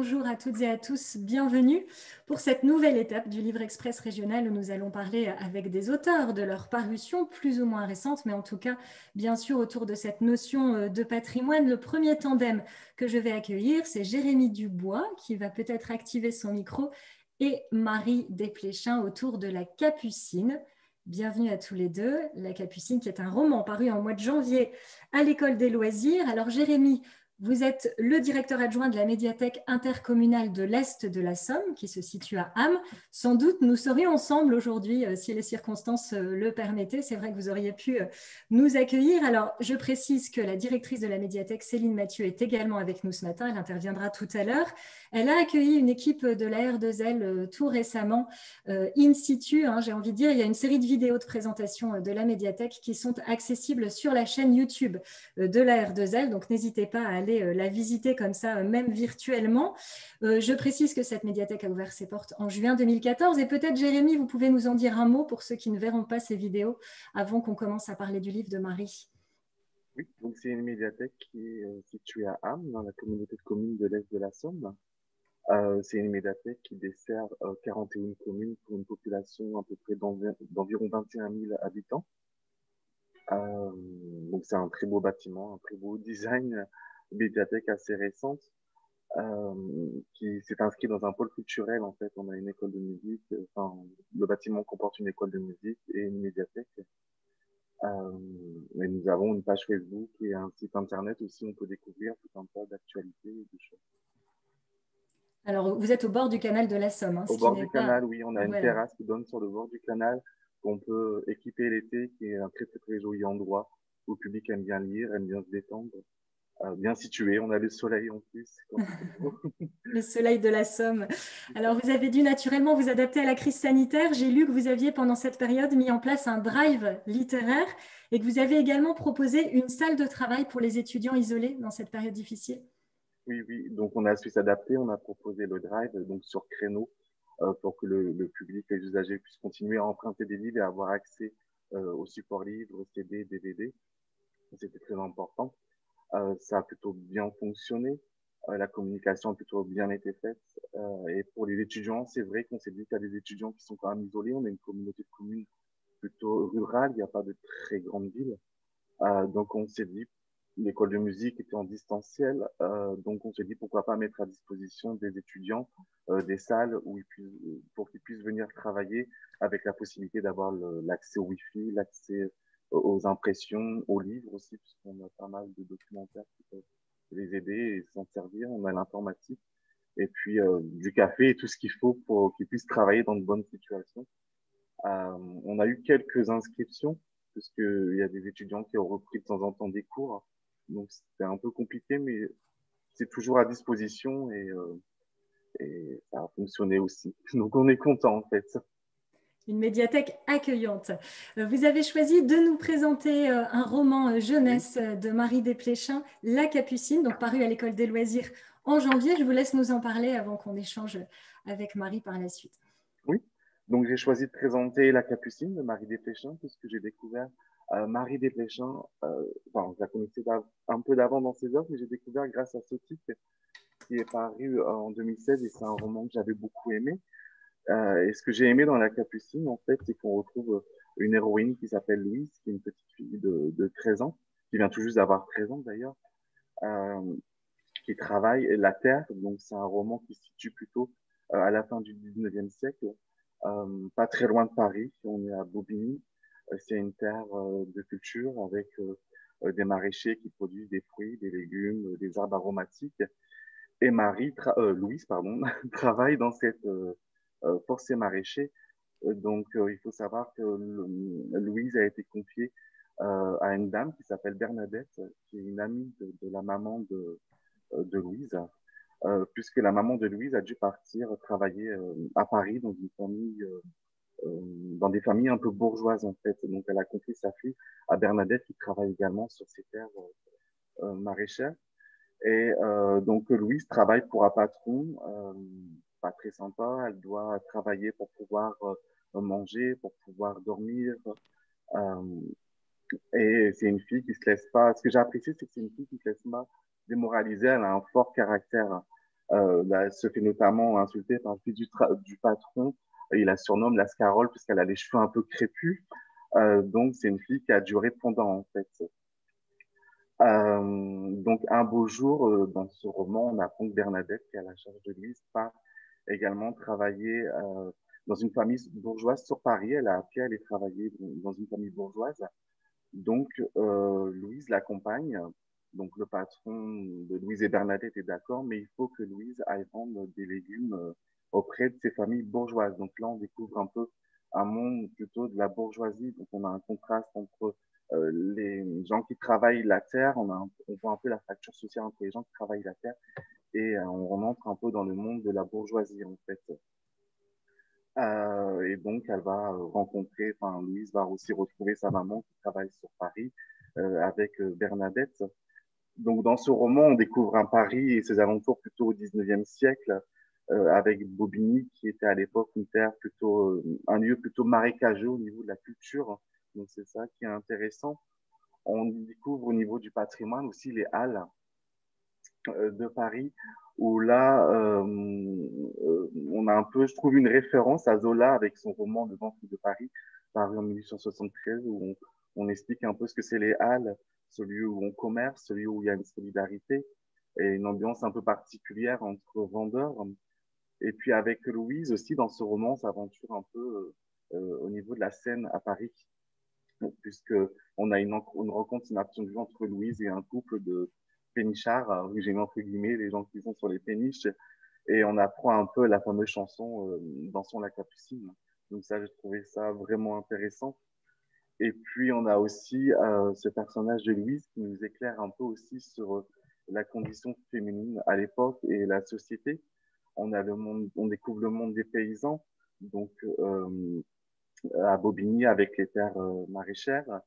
bonjour à toutes et à tous, bienvenue pour cette nouvelle étape du Livre Express régional où nous allons parler avec des auteurs de leur parution plus ou moins récente, mais en tout cas, bien sûr, autour de cette notion de patrimoine. Le premier tandem que je vais accueillir, c'est Jérémy Dubois qui va peut-être activer son micro et Marie Desplechin autour de La Capucine. Bienvenue à tous les deux. La Capucine qui est un roman paru en mois de janvier à l'École des loisirs. Alors Jérémy, vous êtes le directeur adjoint de la médiathèque intercommunale de l'Est de la Somme, qui se situe à Ham. Sans doute, nous serions ensemble aujourd'hui, si les circonstances le permettaient. C'est vrai que vous auriez pu nous accueillir. Alors, je précise que la directrice de la médiathèque, Céline Mathieu, est également avec nous ce matin. Elle interviendra tout à l'heure. Elle a accueilli une équipe de la R2L tout récemment, in situ, j'ai envie de dire. Il y a une série de vidéos de présentation de la médiathèque qui sont accessibles sur la chaîne YouTube de la R2L. Donc, n'hésitez pas à aller la visiter comme ça, même virtuellement. Je précise que cette médiathèque a ouvert ses portes en juin 2014 et peut-être, Jérémy, vous pouvez nous en dire un mot pour ceux qui ne verront pas ces vidéos avant qu'on commence à parler du livre de Marie. Oui, donc c'est une médiathèque qui est située à Ham, dans la communauté de communes de l'Est de la Somme. C'est une médiathèque qui dessert 41 communes pour une population à peu près d'environ 21 000 habitants. Donc c'est un très beau bâtiment, un très beau design, une médiathèque assez récente qui s'est inscrit dans un pôle culturel. En fait, on a une école de musique, enfin, le bâtiment comporte une école de musique et une médiathèque. Et nous avons une page Facebook et un site internet aussi, on peut découvrir tout un tas d'actualités et de choses. Alors, vous êtes au bord du canal de la Somme, Au ce qui bord n'est du pas... canal, oui, on a une Voilà. terrasse qui donne sur le bord du canal qu'on peut équiper l'été, qui est un très très très joli endroit où le public aime bien lire, aime bien se détendre, bien situé. On a le soleil en plus quand il fait beau. Le soleil de la Somme. Alors, vous avez dû naturellement vous adapter à la crise sanitaire. J'ai lu que vous aviez, pendant cette période, mis en place un drive littéraire et que vous avez également proposé une salle de travail pour les étudiants isolés dans cette période difficile. Oui, oui. Donc on a su s'adapter. On a proposé le drive donc sur créneau pour que le public, les usagers puissent continuer à emprunter des livres et avoir accès aux supports livres, CD, DVD. C'était très important. Ça a plutôt bien fonctionné. La communication a plutôt bien été faite. Et pour les étudiants, c'est vrai qu'on s'est dit qu'il y a des étudiants qui sont quand même isolés. On est une communauté de communes plutôt rurale. Il n'y a pas de très grandes villes. Donc on s'est dit, l'école de musique était en distanciel. Donc on s'est dit pourquoi pas mettre à disposition des étudiants des salles où pour qu'ils puissent venir travailler avec la possibilité d'avoir l'accès au Wi-Fi, l'accès aux impressions, aux livres aussi, puisqu'on a pas mal de documentaires qui peuvent les aider et s'en servir. On a l'informatique et puis du café et tout ce qu'il faut pour qu'ils puissent travailler dans de bonnes situations. On a eu quelques inscriptions, puisqu'il y a des étudiants qui ont repris de temps en temps des cours. Donc c'était un peu compliqué, mais c'est toujours à disposition et ça a fonctionné aussi. Donc on est content en fait. Une médiathèque accueillante. Vous avez choisi de nous présenter un roman Oui, jeunesse de Marie Desplechin, La Capucine, donc paru à l'École des loisirs en janvier. Je vous laisse nous en parler avant qu'on échange avec Marie par la suite. oui. Donc j'ai choisi de présenter La Capucine de Marie Desplechin, puisque j'ai découvert Marie Desplechin, enfin je la connaissais un peu d'avant dans ses œuvres, mais j'ai découvert grâce à ce titre qui est paru en 2016 et c'est un roman que j'avais beaucoup aimé. Et ce que j'ai aimé dans La Capucine, en fait, c'est qu'on retrouve une héroïne qui s'appelle Louise, qui est une petite fille de 13 ans, qui vient tout juste d'avoir 13 ans d'ailleurs, euh, qui travaille la terre. Donc, c'est un roman qui se situe plutôt à la fin du 19e siècle, pas très loin de Paris. On est à Bobigny. C'est une terre de culture avec des maraîchers qui produisent des fruits, des légumes, des arbres aromatiques. Et Louise, pardon, travaille dans pour ces maraîchers. Donc, il faut savoir que Louise a été confiée à une dame qui s'appelle Bernadette, qui est une amie de la maman de Louise, puisque la maman de Louise a dû partir travailler à Paris dans une famille, dans des familles un peu bourgeoises en fait. Donc, elle a confié sa fille à Bernadette qui travaille également sur ces terres maraîchères. Et donc Louise travaille pour un patron pas très sympa. Elle doit travailler pour pouvoir manger, pour pouvoir dormir. Euh, et c'est une fille qui se laisse pas. Ce que j'ai apprécié, c'est que c'est une fille qui se laisse pas démoraliser. Elle a un fort caractère. Elle se fait notamment insulter par le fils du patron. Il la surnomme la Scarole puisqu'elle a les cheveux un peu crépus. Donc, c'est une fille qui a du répondant, en fait. Donc, un beau jour, dans ce roman, on apprend que Bernadette, qui est à la charge de Louise, part également travailler dans une famille bourgeoise sur Paris. Elle a appris à aller travailler dans une famille bourgeoise. Donc, Louise l'accompagne. Donc, le patron de Louise et Bernadette est d'accord, mais il faut que Louise aille vendre des légumes auprès de ces familles bourgeoises. Donc là, on découvre un peu un monde plutôt de la bourgeoisie. Donc, on a un contraste entre les gens qui travaillent la terre, on voit un peu la fracture sociale entre les gens qui travaillent la terre et on entre un peu dans le monde de la bourgeoisie, en fait. Et donc, elle va rencontrer, enfin, Louise va aussi retrouver sa maman qui travaille sur Paris avec Bernadette. Donc, dans ce roman, on découvre un Paris et ses alentours plutôt au 19e siècle, avec Bobigny, qui était à l'époque une terre plutôt, un lieu plutôt marécageux au niveau de la culture. Donc, c'est ça qui est intéressant. On découvre au niveau du patrimoine aussi les halles de Paris, où là, on a un peu, je trouve, une référence à Zola avec son roman Le ventre de Paris, paru en 1873, où on explique un peu ce que c'est les halles, ce lieu où on commerce, ce lieu où il y a une solidarité et une ambiance un peu particulière entre vendeurs. Et puis avec Louise aussi, dans ce roman, on s'aventure un peu au niveau de la scène à Paris, puisque on a une rencontre inattendue entre Louise et un couple de pénichards, j'ai mis entre guillemets les gens qui sont sur les péniches, et on apprend un peu la fameuse chanson Dansons la Capucine. Donc ça, j'ai trouvé ça vraiment intéressant. Et puis on a aussi ce personnage de Louise qui nous éclaire un peu aussi sur la condition féminine à l'époque et la société. On a le monde, on découvre le monde des paysans, donc à Bobigny avec les terres maraîchères,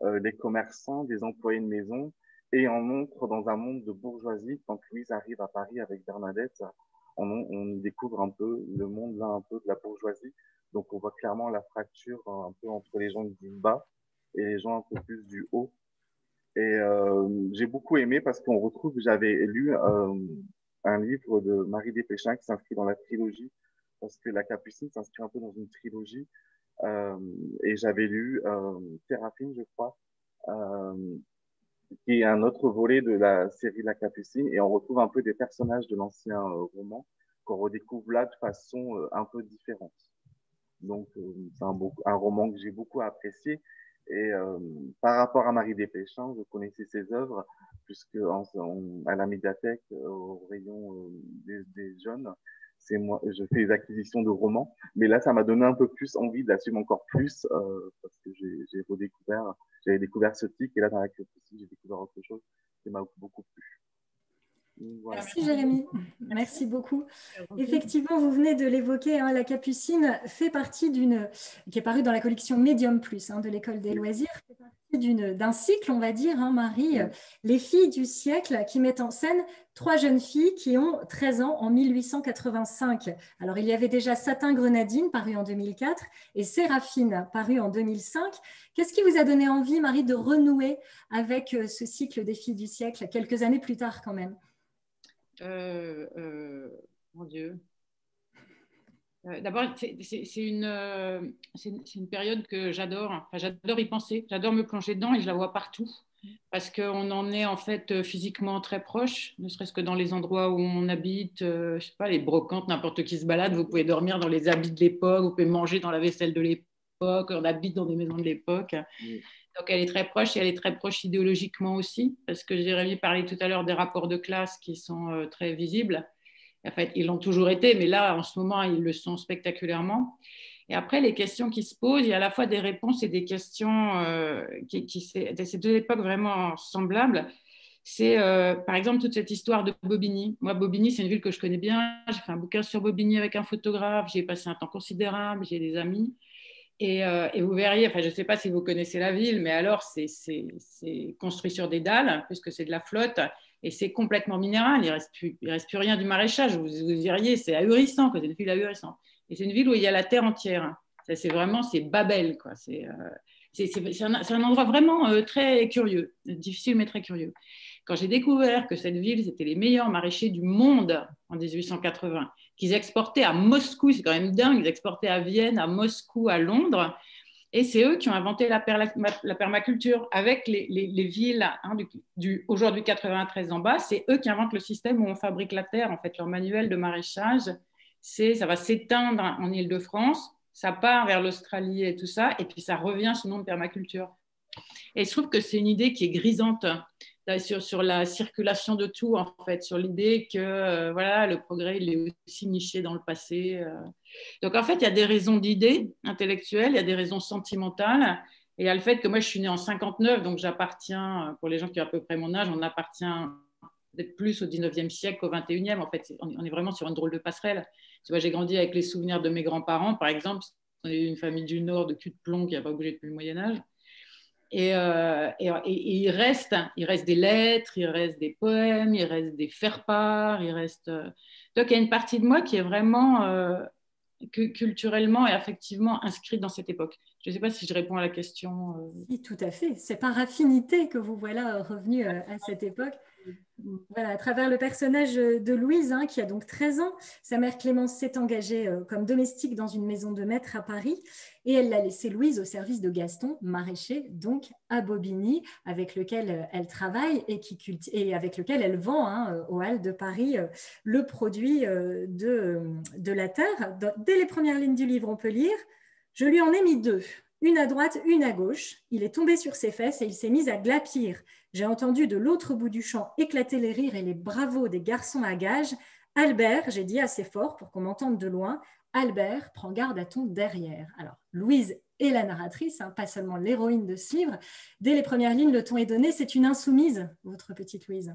les commerçants, des employés de maison, et on entre dans un monde de bourgeoisie. Quand Louise arrive à Paris avec Bernadette, on découvre un peu le monde là, un peu de la bourgeoisie. Donc on voit clairement la fracture un peu entre les gens du bas et les gens un peu plus du haut. Et j'ai beaucoup aimé parce qu'on retrouve, j'avais lu un livre de Marie Desplechin qui s'inscrit dans la trilogie, parce que La Capucine s'inscrit un peu dans une trilogie. Euh, et j'avais lu Séraphine, je crois, euh, qui est un autre volet de la série La Capucine, et on retrouve un peu des personnages de l'ancien roman qu'on redécouvre là de façon un peu différente. Donc, c'est un roman que j'ai beaucoup apprécié. Et par rapport à Marie Desplechin, je connaissais ses œuvres, puisque à la médiathèque, au rayon des jeunes, c'est moi, je fais des acquisitions de romans. Mais là, ça m'a donné un peu plus envie de la suivre encore plus, parce que j'ai redécouvert, j'avais découvert ce titre, et là, dans la critique, j'ai découvert autre chose qui m'a beaucoup plu. Voilà. Merci Jérémy, merci beaucoup. Effectivement, vous venez de l'évoquer, hein, La Capucine fait partie qui est parue dans la collection Medium Plus de l'École des loisirs, fait partie d'un cycle, on va dire, hein, Marie, Les filles du siècle, qui met en scène trois jeunes filles qui ont 13 ans en 1885. Alors, il y avait déjà Satin Grenadine, paru en 2004, et Séraphine, paru en 2005. Qu'est-ce qui vous a donné envie, Marie, de renouer avec ce cycle des filles du siècle, quelques années plus tard quand même? Mon Dieu. D'abord, c'est une période que j'adore. Enfin, j'adore y penser. J'adore me plonger dedans et je la vois partout. Parce qu'on en est en fait physiquement très proche, ne serait-ce que dans les endroits où on habite, je sais pas, les brocantes, n'importe qui se balade, vous pouvez dormir dans les habits de l'époque, vous pouvez manger dans la vaisselle de l'époque, on habite dans des maisons de l'époque. Donc elle est très proche et elle est très proche idéologiquement aussi, parce que Jérémy parlait tout à l'heure des rapports de classe qui sont très visibles. En fait, ils l'ont toujours été, mais là, en ce moment, ils le sont spectaculairement. Et après, les questions qui se posent, il y a à la fois des réponses et des questions c'est deux époques vraiment semblables. C'est, par exemple, toute cette histoire de Bobigny. Moi, Bobigny, c'est une ville que je connais bien. J'ai fait un bouquin sur Bobigny avec un photographe. J'y ai passé un temps considérable. J'ai des amis. Et vous verriez, enfin, je ne sais pas si vous connaissez la ville, mais alors, c'est construit sur des dalles, puisque c'est de la flotte. Et c'est complètement minéral, il reste plus rien du maraîchage. Vous iriez, c'est ahurissant, c'est une ville ahurissante. Et c'est une ville où il y a la terre entière. C'est vraiment, c'est Babel, quoi. C'est un endroit vraiment très curieux, difficile mais très curieux. Quand j'ai découvert que cette ville, c'était les meilleurs maraîchers du monde en 1880, qu'ils exportaient à Moscou, c'est quand même dingue, ils exportaient à Vienne, à Moscou, à Londres, et c'est eux qui ont inventé la permaculture avec les villes hein, aujourd'hui 93 en bas, c'est eux qui inventent le système où on fabrique la terre, en fait, leur manuel de maraîchage, ça va s'éteindre en Île-de-France, ça part vers l'Australie et tout ça, et puis ça revient sous le nom de permaculture. Et je trouve que c'est une idée qui est grisante sur la circulation de tout, en fait, sur l'idée que voilà, le progrès il est aussi niché dans le passé. Donc, en fait, il y a des raisons d'idées intellectuelles, il y a des raisons sentimentales, et il y a le fait que moi, je suis née en 59, donc j'appartiens, pour les gens qui ont à peu près mon âge, on appartient peut-être plus au 19e siècle qu'au 21e. En fait, on est vraiment sur une drôle de passerelle. Tu vois, j'ai grandi avec les souvenirs de mes grands-parents, par exemple. On est une famille du Nord de cul de plomb qui n'a pas bougé depuis le Moyen-Âge. Et il reste des lettres, il reste des poèmes, il reste des faire-part, il reste... Donc, il y a une partie de moi qui est vraiment culturellement et affectivement inscrite dans cette époque. Je ne sais pas si je réponds à la question. Oui, tout à fait. C'est par affinité que vous voilà revenu à cette époque. Voilà, à travers le personnage de Louise, hein, qui a donc 13 ans, sa mère Clémence s'est engagée comme domestique dans une maison de maître à Paris et elle l'a laissé Louise au service de Gaston, maraîcher, donc à Bobigny, avec lequel elle travaille et avec lequel elle vend hein, aux Halles de Paris le produit de la terre. Dès les premières lignes du livre, on peut lire « Je lui en ai mis 2, une à droite, une à gauche. Il est tombé sur ses fesses et il s'est mis à glapir. J'ai entendu de l'autre bout du champ éclater les rires et les bravos des garçons à gages. Albert, j'ai dit assez fort pour qu'on m'entende de loin, Albert, prends garde à ton derrière. » Alors, Louise est la narratrice, hein, pas seulement l'héroïne de ce livre. Dès les premières lignes, le ton est donné. C'est une insoumise, votre petite Louise.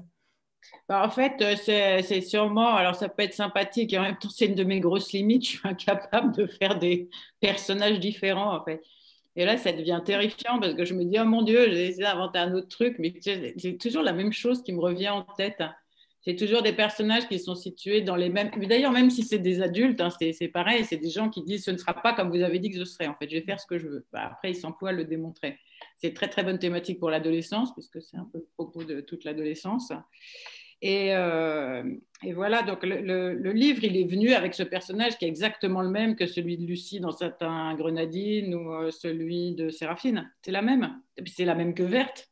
En fait, c'est sûrement, alors ça peut être sympathique et en même temps, c'est une de mes grosses limites. Je suis incapable de faire des personnages différents, en fait. Et là, ça devient terrifiant parce que je me dis, oh mon Dieu, j'ai essayé d'inventer un autre truc, mais c'est toujours la même chose qui me revient en tête. C'est toujours des personnages qui sont situés dans les mêmes. Mais d'ailleurs, même si c'est des adultes, hein, c'est pareil, c'est des gens qui disent, ce ne sera pas comme vous avez dit que ce serait. En fait, je vais faire ce que je veux. Bah, après, ils s'emploient à le démontrer. C'est très, très bonne thématique pour l'adolescence, puisque c'est un peu le propos de toute l'adolescence. Et voilà, donc le livre, il est venu avec ce personnage qui est exactement le même que celui de Lucie dans Satin Grenadine ou celui de Séraphine. C'est la même. Et puis c'est la même que Verte.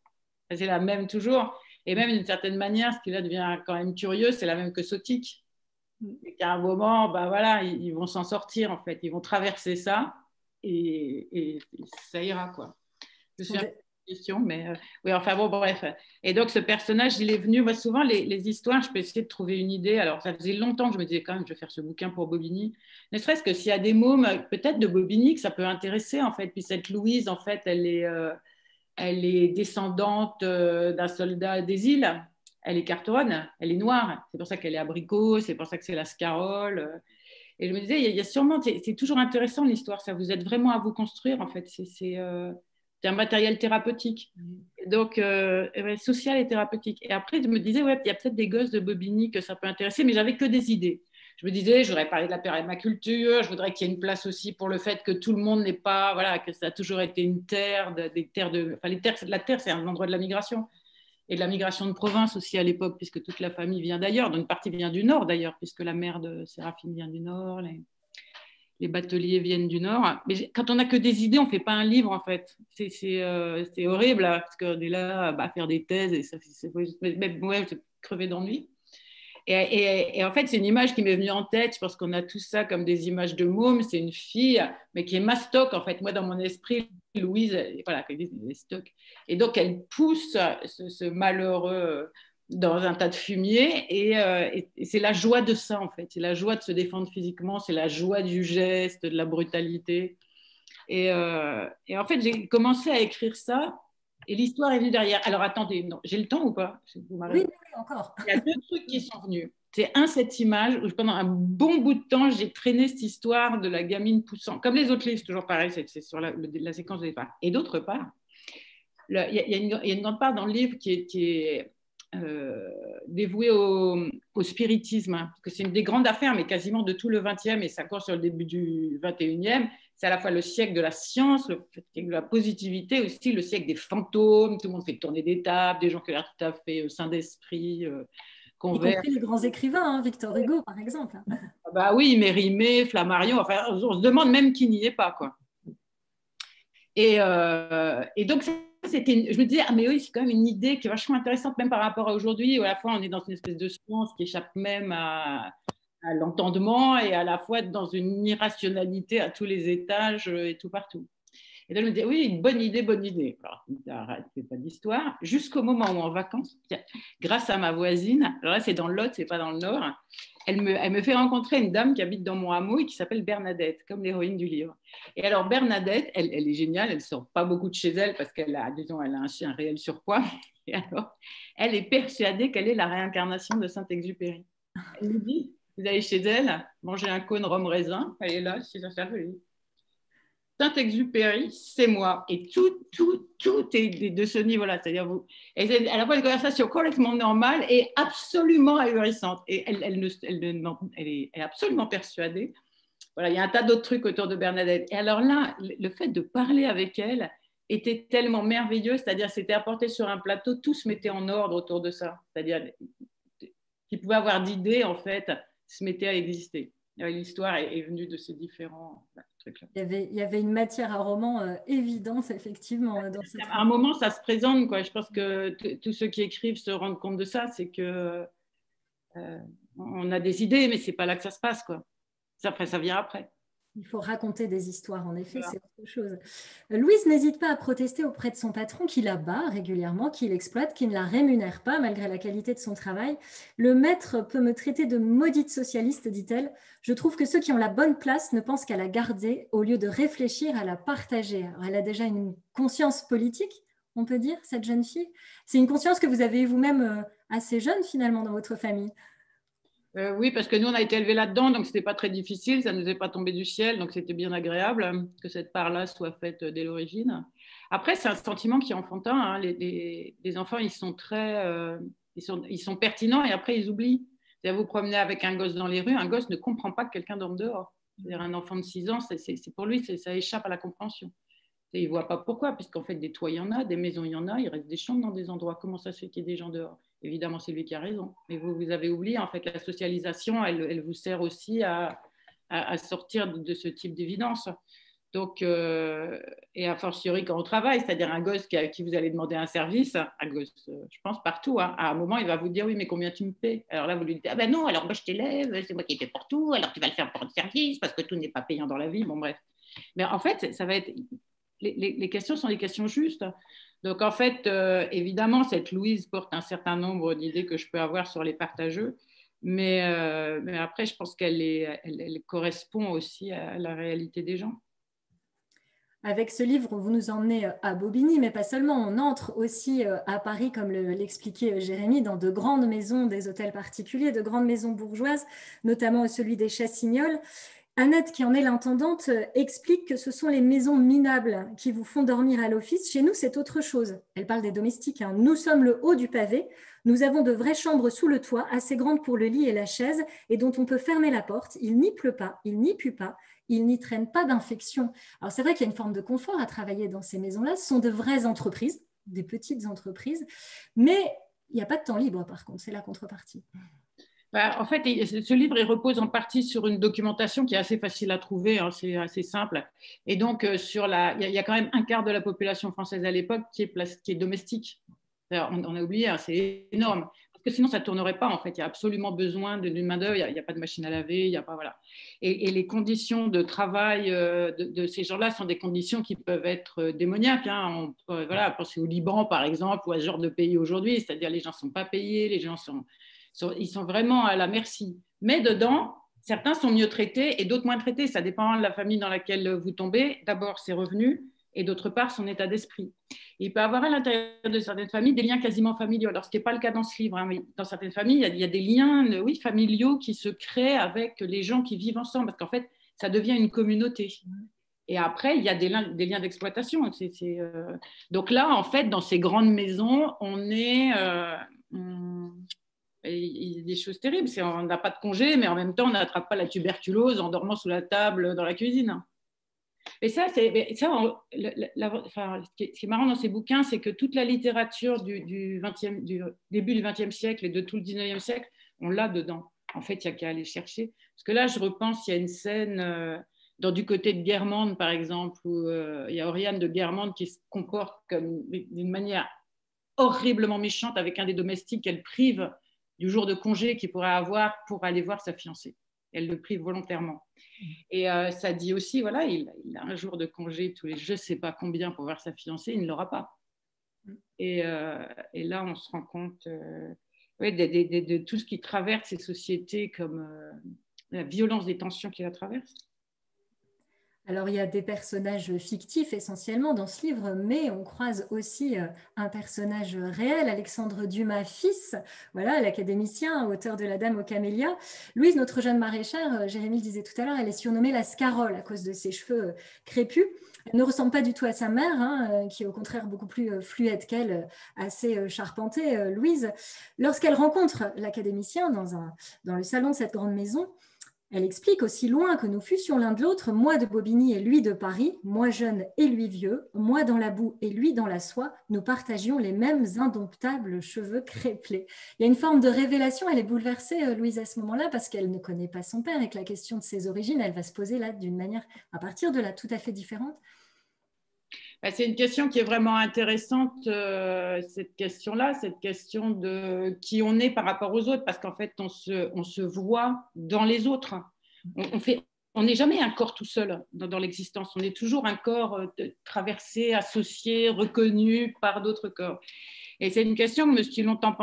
C'est la même toujours. Et même d'une certaine manière, ce qui là devient quand même curieux, c'est la même que Sotique. Et qu'à un moment, bah voilà, ils vont s'en sortir en fait. Ils vont traverser ça et ça ira quoi. Je suis question, mais oui, enfin bon, bref. Et donc, ce personnage, il est venu, moi, souvent, les histoires, je peux essayer de trouver une idée. Alors, ça faisait longtemps que je me disais, quand même, je vais faire ce bouquin pour Bobigny. Ne serait-ce que s'il y a des mômes, peut-être de Bobigny, que ça peut intéresser, en fait. Puis cette Louise, en fait, elle est descendante d'un soldat des îles. Elle est cartonne, elle est noire. C'est pour ça qu'elle est abricot, c'est pour ça que c'est la scarole. Et je me disais, il y a sûrement, c'est toujours intéressant l'histoire, ça vous aide vraiment à vous construire, en fait. C'est un matériel thérapeutique, donc social et thérapeutique. Et après, je me disais, ouais, il y a peut-être des gosses de Bobigny que ça peut intéresser, mais j'avais que des idées. Je me disais, je voudrais parler de la permaculture, je voudrais qu'il y ait une place aussi pour le fait que tout le monde n'est pas, voilà, que ça a toujours été une terre, des terres de, enfin les terres, la terre, c'est un endroit de la migration. Et de la migration de province aussi à l'époque, puisque toute la famille vient d'ailleurs, donc une partie vient du Nord d'ailleurs, puisque la mère de Séraphine vient du Nord, les bateliers viennent du Nord. Mais quand on n'a que des idées, on ne fait pas un livre, en fait. C'est horrible, là, parce qu'on est là à faire des thèses, et c'est crevé d'ennui. Et en fait, c'est une image qui m'est venue en tête. Je pense qu'on a tout ça comme des images de môme. C'est une fille, mais qui est mastoc, en fait. Moi, dans mon esprit, Louise, voilà, qui est stock. Et donc, elle pousse ce malheureux dans un tas de fumier et c'est la joie de ça en fait, c'est la joie de se défendre physiquement, c'est la joie du geste, de la brutalité et en fait j'ai commencé à écrire ça et l'histoire est venue derrière. Alors attendez, non, j'ai le temps ou pas? Oui, encore. Il y a deux trucs qui sont venus. C'est cette image où pendant un bon bout de temps j'ai traîné cette histoire de la gamine poussant, comme les autres livres, c'est toujours pareil, c'est sur la séquence de départ. Et d'autre part, il y a une grande part dans le livre qui est dévoué au spiritisme, parce que c'est une des grandes affaires, mais quasiment de tout le XXe, et ça encore sur le début du XXIe, c'est à la fois le siècle de la science, le siècle de la positivité, aussi le siècle des fantômes. Tout le monde fait tourner des tables, des gens qui ont l'air tout à fait sains d'esprit, Y converts. compris les grands écrivains, hein, Victor Hugo, par exemple. Bah oui, Mérimée, Flammarion, enfin, on se demande même qui n'y est pas, quoi. Et donc, je me disais, ah mais oui, c'est quand même une idée qui est vachement intéressante, même par rapport à aujourd'hui, où à la fois on est dans une espèce de science qui échappe même à l'entendement et à la fois dans une irrationalité à tous les étages et tout partout. Et donc, je me disais, oui, une bonne idée, bonne idée. Alors, arrête, c'est pas d'histoire. Jusqu'au moment où, en vacances, grâce à ma voisine, alors là, c'est dans le Lot, c'est pas dans le Nord, elle me fait rencontrer une dame qui habite dans mon hameau et qui s'appelle Bernadette, comme l'héroïne du livre. Et alors, Bernadette, elle est géniale, elle ne sort pas beaucoup de chez elle parce qu'elle a, disons, elle a un réel surpoids. Et alors, elle est persuadée qu'elle est la réincarnation de Saint-Exupéry. Elle me dit, vous allez chez elle, manger un cône rhum raisin, elle est là, si ça sert, Saint-Exupéry, c'est moi. Et tout est de ce niveau-là. C'est-à-dire, et c'est à la fois une conversation complètement normale et absolument ahurissante. Et elle est absolument persuadée. Voilà, il y a un tas d'autres trucs autour de Bernadette. Et alors là, le fait de parler avec elle était tellement merveilleux. C'est-à-dire, c'était apporté sur un plateau, tout se mettait en ordre autour de ça. C'est-à-dire, qui pouvait avoir d'idées, en fait, se mettait à exister. L'histoire est venue de ces différents trucs-là. Il y avait une matière à roman évidente, effectivement. À un moment, ça se présente, quoi. Je pense que tous ceux qui écrivent se rendent compte de ça, c'est que on a des idées, mais c'est pas là que ça se passe, quoi. Ça vient après. Il faut raconter des histoires, en effet, Voilà. c'est autre chose. Louise n'hésite pas à protester auprès de son patron qui la bat régulièrement, qui l'exploite, qui ne la rémunère pas malgré la qualité de son travail. Le maître peut me traiter de maudite socialiste, dit-elle. Je trouve que ceux qui ont la bonne place ne pensent qu'à la garder au lieu de réfléchir à la partager. Alors, elle a déjà une conscience politique, on peut dire, cette jeune fille. C'est une conscience que vous avez eue vous-même assez jeune, finalement, dans votre famille. Oui, parce que nous, on a été élevés là-dedans, donc ce n'était pas très difficile, ça ne nous est pas tombé du ciel, donc c'était bien agréable que cette part-là soit faite dès l'origine. Après, c'est un sentiment qui est enfantin. Hein. Les enfants, ils sont très, ils sont pertinents et après, ils oublient. C'est-à-dire, vous promenez avec un gosse dans les rues, un gosse ne comprend pas que quelqu'un dorme dehors. C'est-à-dire, un enfant de 6 ans, pour lui, ça échappe à la compréhension. Et il ne voit pas pourquoi, puisqu'en fait, des toits, il y en a, des maisons, il y en a, il reste des chambres dans des endroits. Comment ça se fait qu'il y ait des gens dehors? Évidemment, c'est lui qui a raison. Mais vous avez oublié, en fait, la socialisation, elle vous sert aussi à sortir de ce type d'évidence. Donc, et a fortiori quand on travaille, c'est-à-dire un gosse à qui vous allez demander un service, un gosse, je pense partout, hein, à un moment, il va vous dire, oui, mais combien tu me paies? Alors là, vous lui dites, ah ben non, alors moi je t'élève, c'est moi qui paie pour tout, alors tu vas le faire pour le service, parce que tout n'est pas payant dans la vie, bon bref. Mais en fait, ça va être... Les questions sont des questions justes. Donc, en fait, évidemment, cette Louise porte un certain nombre d'idées que je peux avoir sur les partageux. Mais après, je pense elle correspond aussi à la réalité des gens. Avec ce livre, vous nous emmenez à Bobigny, mais pas seulement. On entre aussi à Paris, comme l'expliquait Jérémy, dans de grandes maisons, des hôtels particuliers, de grandes maisons bourgeoises, notamment celui des Chassignols. Annette, qui en est l'intendante, explique que ce sont les maisons minables qui vous font dormir à l'office. Chez nous, c'est autre chose. Elle parle des domestiques. Hein. Nous sommes le haut du pavé. Nous avons de vraies chambres sous le toit, assez grandes pour le lit et la chaise, et dont on peut fermer la porte. Il n'y pleut pas, il n'y pue pas, il n'y traîne pas d'infection. Alors c'est vrai qu'il y a une forme de confort à travailler dans ces maisons-là. Ce sont de vraies entreprises, des petites entreprises, mais il n'y a pas de temps libre par contre, c'est la contrepartie. En fait, ce livre, il repose en partie sur une documentation qui est assez facile à trouver, hein, c'est assez simple. Et donc, il y a quand même un quart de la population française à l'époque qui est domestique. On a oublié, hein, c'est énorme. Parce que sinon, ça ne tournerait pas, en fait. Il y a absolument besoin d'une main-d'œuvre, il n'y a pas de machine à laver, il n'y a pas, voilà. Et les conditions de travail de ces gens-là sont des conditions qui peuvent être démoniaques. Hein. Voilà, pensez au Liban, par exemple, ou à ce genre de pays aujourd'hui, c'est-à-dire les gens ne sont pas payés, les gens ils sont vraiment à la merci. Mais dedans, certains sont mieux traités et d'autres moins traités. Ça dépend de la famille dans laquelle vous tombez. D'abord, ses revenus et d'autre part, son état d'esprit. Et il peut y avoir à l'intérieur de certaines familles des liens quasiment familiaux. Alors, ce qui n'est pas le cas dans ce livre, hein, mais dans certaines familles, il y a des liens oui, familiaux qui se créent avec les gens qui vivent ensemble parce qu'en fait, ça devient une communauté. Et après, il y a des liens d'exploitation. Donc là, en fait, dans ces grandes maisons, on est... il y a des choses terribles. On n'a pas de congé, mais en même temps, on n'attrape pas la tuberculose en dormant sous la table dans la cuisine. Et ça, enfin, ce qui est marrant dans ces bouquins, c'est que toute la littérature du début du XXe siècle et de tout le XIXe siècle, on l'a dedans. En fait, il n'y a qu'à aller chercher. Parce que là, je repense, il y a une scène du côté de Guermantes, par exemple, où il y a Oriane de Guermantes qui se comporte d'une manière horriblement méchante avec un des domestiques qu'elle prive du jour de congé qu'il pourrait avoir pour aller voir sa fiancée. Elle le prive volontairement. Et ça dit aussi, voilà, il a un jour de congé tous les je ne sais pas combien pour voir sa fiancée, il ne l'aura pas. Et là, on se rend compte de tout ce qui traverse ces sociétés, comme la violence des tensions qui la traversent. Alors, il y a des personnages fictifs essentiellement dans ce livre, mais on croise aussi un personnage réel, Alexandre Dumas, fils, voilà, l'académicien, auteur de La Dame aux camélias. Louise, notre jeune maraîchère, Jérémy le disait tout à l'heure, elle est surnommée la Scarole à cause de ses cheveux crépus. Elle ne ressemble pas du tout à sa mère, hein, qui est au contraire beaucoup plus fluette qu'elle, assez charpentée, Louise. Lorsqu'elle rencontre l'académicien dans le salon de cette grande maison, elle explique: aussi loin que nous fussions l'un de l'autre, moi de Bobigny et lui de Paris, moi jeune et lui vieux, moi dans la boue et lui dans la soie, nous partagions les mêmes indomptables cheveux crêpelés. Il y a une forme de révélation, elle est bouleversée, Louise, à ce moment-là, parce qu'elle ne connaît pas son père et que la question de ses origines, elle va se poser là d'une manière, à partir de là, tout à fait différente. C'est une question qui est vraiment intéressante, cette question-là, cette question de qui on est par rapport aux autres, parce qu'en fait, on se voit dans les autres. On n'est jamais un corps tout seul dans l'existence, on est toujours un corps traversé, associé, reconnu par d'autres corps. Et c'est une question que je me suis longtemps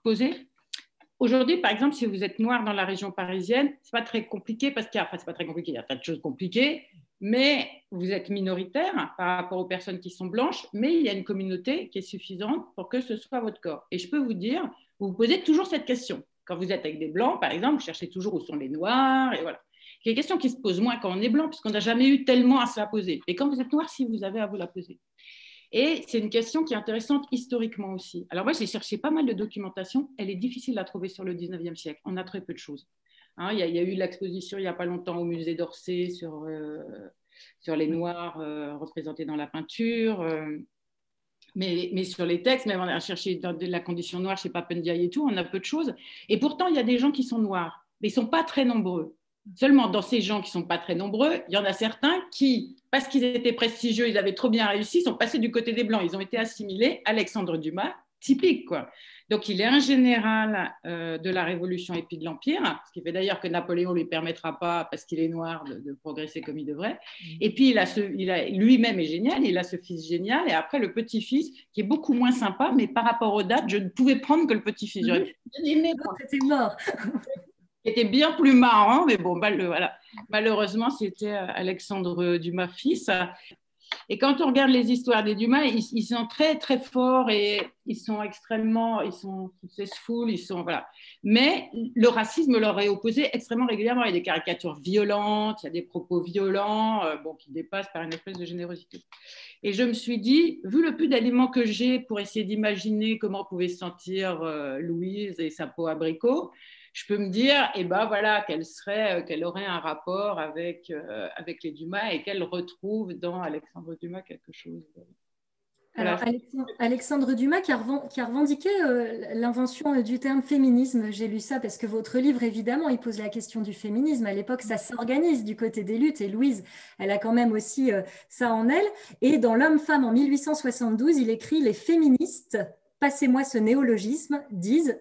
posée. Aujourd'hui, par exemple, si vous êtes noir dans la région parisienne, c'est pas très compliqué parce qu'il y a, enfin, c'est pas très compliqué, il y a tas de choses compliquées, mais vous êtes minoritaire par rapport aux personnes qui sont blanches, mais il y a une communauté qui est suffisante pour que ce soit votre corps. Et je peux vous dire, vous vous posez toujours cette question. Quand vous êtes avec des blancs, par exemple, vous cherchez toujours où sont les noirs, et voilà. C'est une question qui se pose moins quand on est blanc, puisqu'on n'a jamais eu tellement à se la poser. Et quand vous êtes noir, si vous avez à vous la poser. Et c'est une question qui est intéressante historiquement aussi. Alors moi, j'ai cherché pas mal de documentation. Elle est difficile à trouver sur le 19e siècle. On a très peu de choses. Hein, il y a eu l'exposition il n'y a pas longtemps au musée d'Orsay sur les Noirs représentés dans la peinture. Mais sur les textes, même on a cherché dans la condition noire chez Papendiaï et tout, on a peu de choses. Et pourtant, il y a des gens qui sont noirs, mais ils ne sont pas très nombreux. Seulement, dans ces gens qui ne sont pas très nombreux, il y en a certains qui, parce qu'ils étaient prestigieux, ils avaient trop bien réussi, sont passés du côté des Blancs. Ils ont été assimilés. Alexandre Dumas, typique, quoi. Donc, il est un général de la Révolution et puis de l'Empire, ce qui fait d'ailleurs que Napoléon ne lui permettra pas, parce qu'il est noir, de progresser comme il devrait. Et puis, lui-même est génial, il a ce fils génial, et après, le petit-fils, qui est beaucoup moins sympa, mais par rapport aux dates, je ne pouvais prendre que le petit-fils. J'aurais bien aimé. C'était mort. Était bien plus marrant, mais bon, voilà. Malheureusement, c'était Alexandre Dumas fils. Et quand on regarde les histoires des Dumas, ils sont très très forts et ils sont successful, voilà. Mais le racisme leur est opposé extrêmement régulièrement. Il y a des caricatures violentes, il y a des propos violents, qui dépassent par une espèce de générosité. Et je me suis dit, vu le peu d'éléments que j'ai pour essayer d'imaginer comment pouvait se sentir Louise et sa peau abricot, je peux me dire, voilà, qu'elle aurait un rapport avec les Dumas et qu'elle retrouve dans Alexandre Dumas quelque chose. Alors, Alexandre Dumas qui a revendiqué l'invention du terme féminisme. J'ai lu ça parce que votre livre, évidemment, il pose la question du féminisme. À l'époque, ça s'organise du côté des luttes et Louise, elle a quand même aussi ça en elle. Et dans L'Homme-Femme en 1872, il écrit: les féministes, passez-moi ce néologisme, disent,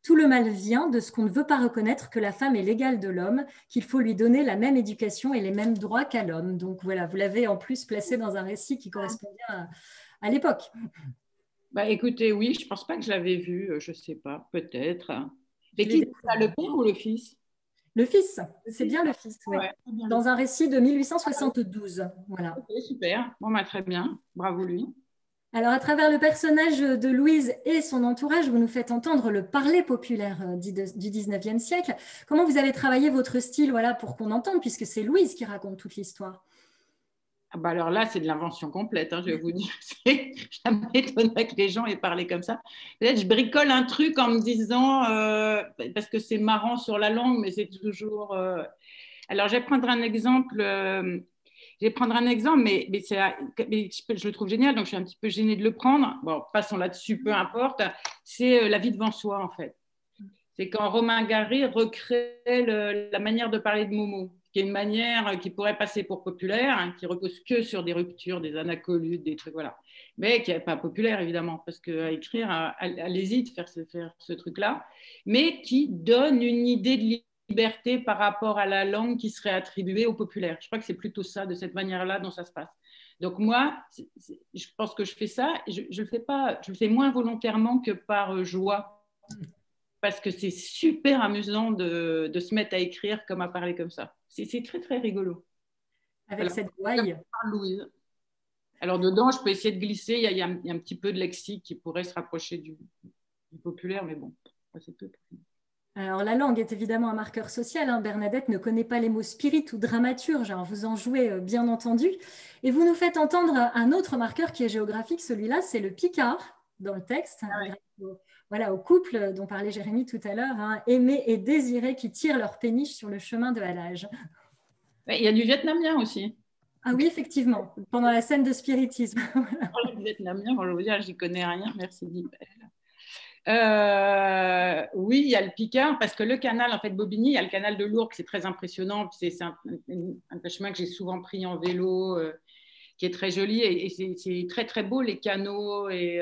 tout le mal vient de ce qu'on ne veut pas reconnaître que la femme est l'égale de l'homme, qu'il faut lui donner la même éducation et les mêmes droits qu'à l'homme. Donc voilà, vous l'avez en plus placé dans un récit qui correspond bien à l'époque. Écoutez, oui, je ne pense pas que je l'avais vu, je ne sais pas, peut-être. Mais qui ça, le père ou le fils? Le fils, c'est bien le fils, oui. Ouais, dans un récit de 1872. Voilà. Ok, super, très bien, bravo lui. Alors, à travers le personnage de Louise et son entourage, vous nous faites entendre le parler populaire du 19e siècle. Comment vous avez travaillé votre style, voilà, pour qu'on entende, puisque c'est Louise qui raconte toute l'histoire? Alors là, c'est de l'invention complète, je vais vous dire. Ça m'étonnerait que les gens aient parlé comme ça. Peut-être je bricole un truc en me disant, parce que c'est marrant sur la langue, mais c'est toujours… Alors, je vais prendre un exemple. Je vais prendre un exemple, mais je le trouve génial, donc je suis un petit peu gênée de le prendre. Bon, passons là-dessus, peu importe. C'est La vie devant soi, en fait. C'est quand Romain Gary recrée la manière de parler de Momo, qui est une manière qui pourrait passer pour populaire, hein, qui repose que sur des ruptures, des anacolutes, des trucs, voilà. Mais qui n'est pas populaire, évidemment, parce qu'à écrire, elle hésite à faire ce truc-là, mais qui donne une idée de liberté par rapport à la langue qui serait attribuée au populaire. Je crois que c'est plutôt ça, de cette manière-là, dont ça se passe. Donc moi, je pense que je fais ça, je le fais moins volontairement que par joie, parce que c'est super amusant de se mettre à écrire comme à parler comme ça. C'est très, très rigolo. Avec cette gouaille. Louise. Alors, dedans, je peux essayer de glisser. Il y a un petit peu de lexique qui pourrait se rapprocher du populaire, mais bon, c'est tout. Alors, la langue est évidemment un marqueur social, hein. Bernadette ne connaît pas les mots spirit ou dramaturge. Alors, vous en jouez bien entendu. Et vous nous faites entendre un autre marqueur qui est géographique. Celui-là, c'est le picard dans le texte. Voilà, au couple dont parlait Jérémy tout à l'heure, hein, Aimé et Désiré qui tirent leur péniche sur le chemin de halage. Il y a du vietnamien aussi. Ah oui, effectivement, pendant la scène de spiritisme. Le vietnamien, je veux dire, j'y connais rien, merci Dibel. Oui, il y a le Picard, parce que le canal, en fait, Bobigny, il y a le canal de Lourdes, c'est très impressionnant. C'est un chemin que j'ai souvent pris en vélo, qui est très joli, et c'est très, très beau, les canaux, et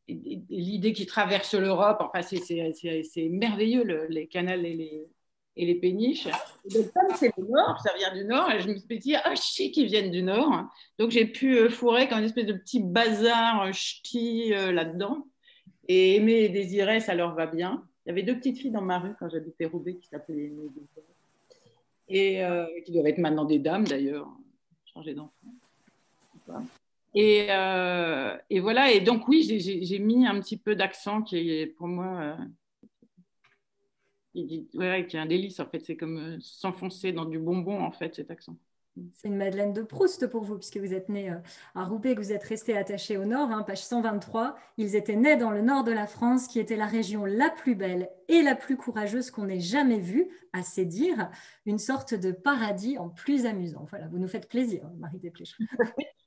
l'idée qui traverse l'Europe. Enfin, c'est merveilleux, les canals et les péniches. Et donc, comme c'est le Nord, ça vient du Nord, et je me suis dit, ah, chic qu'ils viennent du Nord. Donc, j'ai pu fourrer comme une espèce de petit bazar ch'ti là-dedans. Et Aimé et Désiré, ça leur va bien. Il y avait 2 petites filles dans ma rue quand j'habitais Roubaix qui s'appelaient Aimé et Désiré. Et qui doivent être maintenant des dames, d'ailleurs, changer d'enfant. Et voilà, et donc oui, j'ai mis un petit peu d'accent qui est pour moi qui est un délice en fait, c'est comme s'enfoncer dans du bonbon en fait, cet accent. C'est une Madeleine de Proust pour vous, puisque vous êtes né à Roubaix, que vous êtes resté attaché au nord, hein, page 123. Ils étaient nés dans le nord de la France, qui était la région la plus belle et la plus courageuse qu'on ait jamais vue, assez dire, une sorte de paradis en plus amusant. Voilà, vous nous faites plaisir, Marie Desplechin.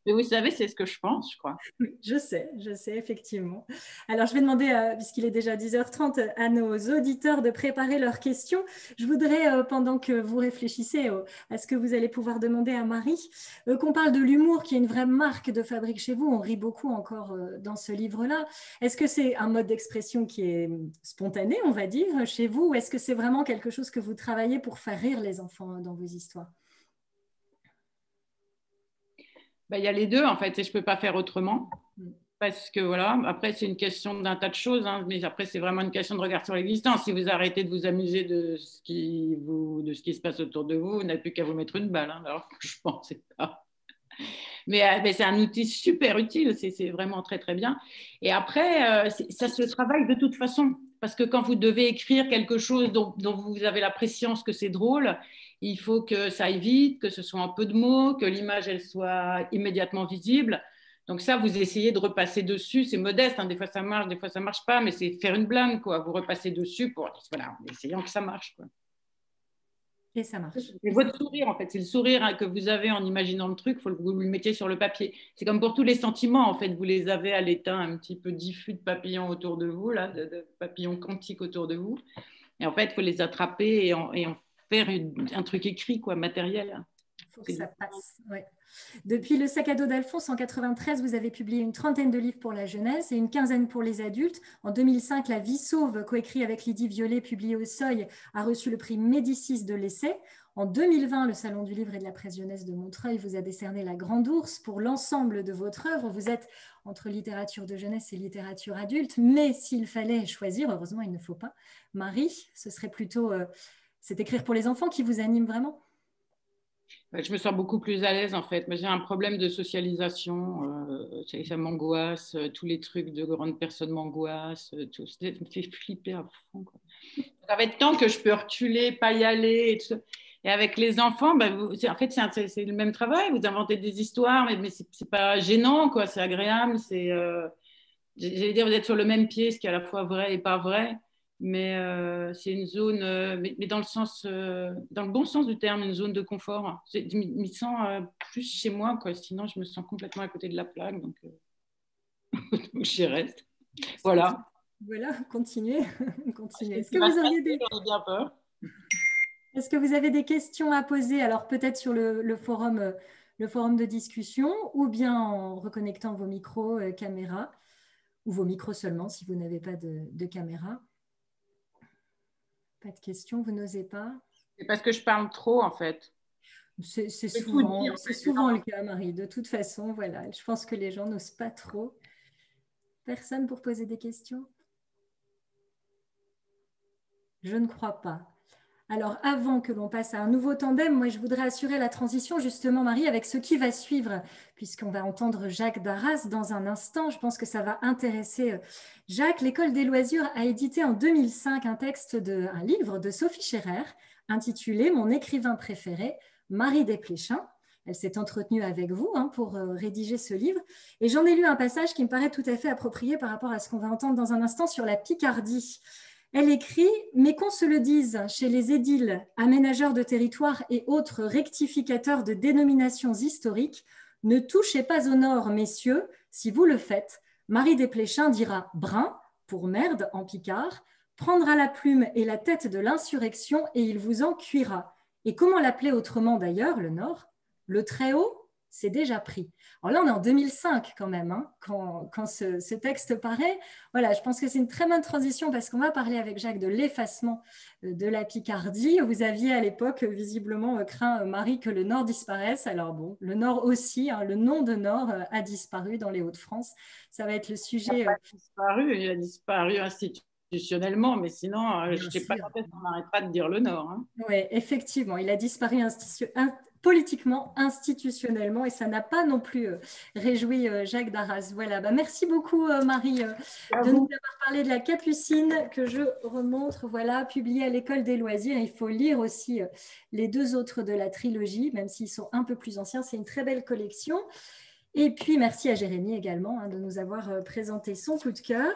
Mais vous savez, c'est ce que je pense, je crois. Oui, je sais, effectivement. Alors, je vais demander, puisqu'il est déjà 10h30, à nos auditeurs de préparer leurs questions. Je voudrais, pendant que vous réfléchissez à ce que vous allez pouvoir demander à Marie, qu'on parle de l'humour, qui est une vraie marque de fabrique chez vous. On rit beaucoup encore dans ce livre-là. Est-ce que c'est un mode d'expression qui est spontané, on va dire, chez vous, ou est-ce que c'est vraiment quelque chose que vous travaillez pour faire rire les enfants dans vos histoires? Il y a les deux, en fait, et je ne peux pas faire autrement. Parce que voilà, après, c'est une question d'un tas de choses, hein, mais après, c'est vraiment une question de regard sur l'existence. Si vous arrêtez de vous amuser de ce qui se passe autour de vous, vous n'avez plus qu'à vous mettre une balle, hein, alors que je ne pensais pas. Mais c'est un outil super utile, c'est vraiment très, très bien. Et après, ça se travaille de toute façon. Parce que quand vous devez écrire quelque chose dont vous avez la prescience que c'est drôle, il faut que ça aille vite, que ce soit un peu de mots, que l'image elle soit immédiatement visible. Donc ça, vous essayez de repasser dessus. C'est modeste, hein, des fois ça marche, des fois ça marche pas, mais c'est faire une blague, quoi. Vous repassez dessus pour, voilà, en essayant que ça marche, quoi. Et ça marche. C'est votre sourire, en fait. C'est le sourire, hein, que vous avez en imaginant le truc. Il faut que vous le mettiez sur le papier. C'est comme pour tous les sentiments, en fait. Vous les avez à l'état un petit peu diffus de papillons autour de vous, là, de papillons quantiques autour de vous. Et en fait, il faut les attraper et en faire un truc écrit, quoi, matériel. Il faut que ça passe, ouais. Depuis Le sac à dos d'Alphonse en 1993, vous avez publié une 30aine de livres pour la jeunesse et une 15aine pour les adultes. En 2005, La vie sauve, coécrit avec Lydie Violet, publié au Seuil, a reçu le prix Médicis de l'essai. En 2020, le Salon du livre et de la presse jeunesse de Montreuil vous a décerné la Grande Ourse pour l'ensemble de votre œuvre. Vous êtes entre littérature de jeunesse et littérature adulte, mais s'il fallait choisir, heureusement il ne faut pas, Marie, ce serait plutôt c'est écrire pour les enfants qui vous anime vraiment? Je me sens beaucoup plus à l'aise en fait. J'ai un problème de socialisation, ça m'angoisse, tous les trucs de grandes personnes m'angoissent, ça me fait flipper à fond, quoi. Ça va être tant que je peux reculer, pas y aller et tout ça. Et avec les enfants, en fait c'est le même travail, vous inventez des histoires, mais c'est pas gênant, quoi. C'est agréable, j'allais dire vous êtes sur le même pied, ce qui est à la fois vrai et pas vrai. Mais c'est une zone, mais dans dans le bon sens du terme, une zone de confort. Je m'y sens plus chez moi, quoi. Sinon, je me sens complètement à côté de la plaque, donc, donc j'y reste. Voilà. Voilà, continuez. Continuez. Est-ce que bien peur. Est-ce que vous avez des questions à poser? Alors peut-être sur le forum de discussion ou bien en reconnectant vos micros, caméras, ou vos micros seulement si vous n'avez pas de caméra. Pas de questions, vous n'osez pas? C'est parce que je parle trop, en fait. C'est Tout dire, souvent le cas, Marie. De toute façon, voilà, je pense que les gens n'osent pas trop. Personne pour poser des questions? Je ne crois pas. Alors, avant que l'on passe à un nouveau tandem, moi, je voudrais assurer la transition, justement, Marie, avec ce qui va suivre, puisqu'on va entendre Jacques Darras dans un instant. Je pense que ça va intéresser Jacques. L'École des loisirs a édité en 2005 un livre de Sophie Scherer, intitulé « Mon écrivain préféré, Marie Desplechin ». Elle s'est entretenue avec vous pour rédiger ce livre. Et j'en ai lu un passage qui me paraît tout à fait approprié par rapport à ce qu'on va entendre dans un instant sur la Picardie. Elle écrit « Mais qu'on se le dise, chez les édiles, aménageurs de territoire et autres rectificateurs de dénominations historiques, ne touchez pas au nord, messieurs, si vous le faites. Marie Desplechin dira « brin » pour merde en picard, prendra la plume et la tête de l'insurrection et il vous en cuira. Et comment l'appeler autrement d'ailleurs, le nord? Le Très-Haut, c'est déjà pris. » Alors là, on est en 2005 quand même, quand ce texte paraît. Voilà, je pense que c'est une très bonne transition parce qu'on va parler avec Jacques de l'effacement de la Picardie. Vous aviez à l'époque visiblement craint, Marie, que le Nord disparaisse. Alors bon, le Nord aussi, le nom de Nord a disparu dans les Hauts-de-France. Ça va être le sujet. Il a disparu institutionnellement, mais sinon, je ne sais pas quand est-ce qu'on n'arrêtera de dire le Nord. Oui, effectivement, il a disparu politiquement, institutionnellement, et ça n'a pas non plus réjoui Jacques Darras. Voilà, merci beaucoup Marie de nous avoir parlé de la Capucine que je remontre, voilà, publiée à l'École des loisirs. Il faut lire aussi les deux autres de la trilogie, même s'ils sont un peu plus anciens. C'est une très belle collection. Et puis merci à Jérémy également de nous avoir présenté son coup de cœur.